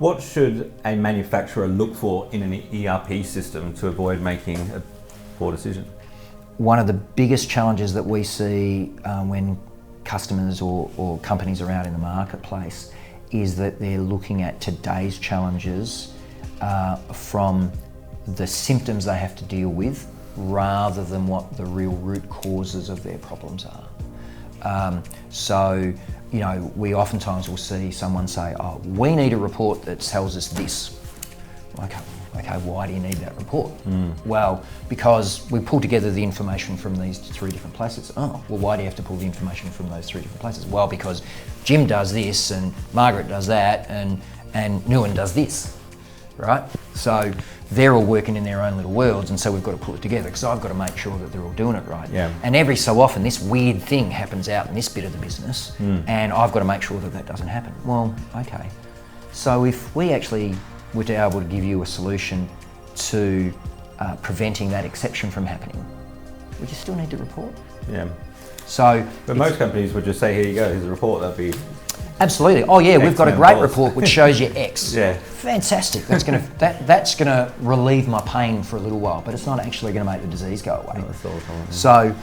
What should a manufacturer look for in an ERP system to avoid making a poor decision? One of the biggest challenges that we see when customers or companies are out in the marketplace is that they're looking at today's challenges from the symptoms they have to deal with rather than what the real root causes of their problems are. So, you know, we oftentimes will see someone say, oh, we need a report that tells us this. Okay, why do you need that report? Well, because we pull together the information from these 3 different places. Oh, well, why do you have to pull the information from those 3 different places? Well, because Jim does this and Margaret does that and Nguyen does this, right? So they're all working in their own little worlds, and so we've got to pull it together because I've got to make sure that they're all doing it right. Yeah. And every so often this weird thing happens out in this bit of the business and I've got to make sure that that doesn't happen. Well, okay. So if we actually were to be able to give you a solution to preventing that exception from happening, would you still need to report? Yeah. So, but most companies would just say, here you go, here's a report, that'd be... Absolutely. Oh yeah, we've got a great report which shows you X. Yeah. Fantastic. That's gonna relieve my pain for a little while, but it's not actually gonna make the disease go away. So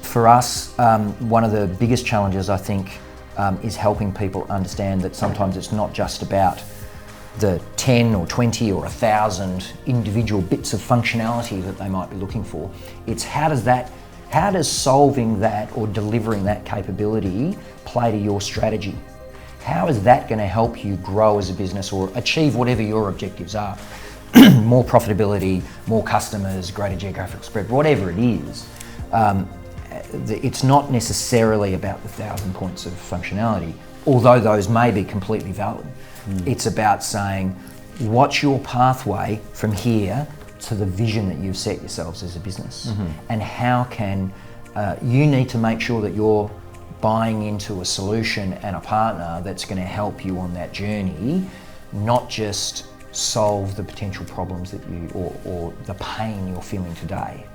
for us, one of the biggest challenges I think is helping people understand that sometimes it's not just about the 10 or 20 or 1,000 individual bits of functionality that they might be looking for. It's how does solving that or delivering that capability play to your strategy? How is that going to help you grow as a business or achieve whatever your objectives are? More profitability, more customers, greater geographic spread, whatever it is. It's not necessarily about the 1,000 points of functionality, although those may be completely valid. It's about saying, what's your pathway from here to the vision that you've set yourselves as a business? And how can, you need to make sure that you're buying into a solution and a partner that's going to help you on that journey, not just solve the potential problems that you, or the pain you're feeling today.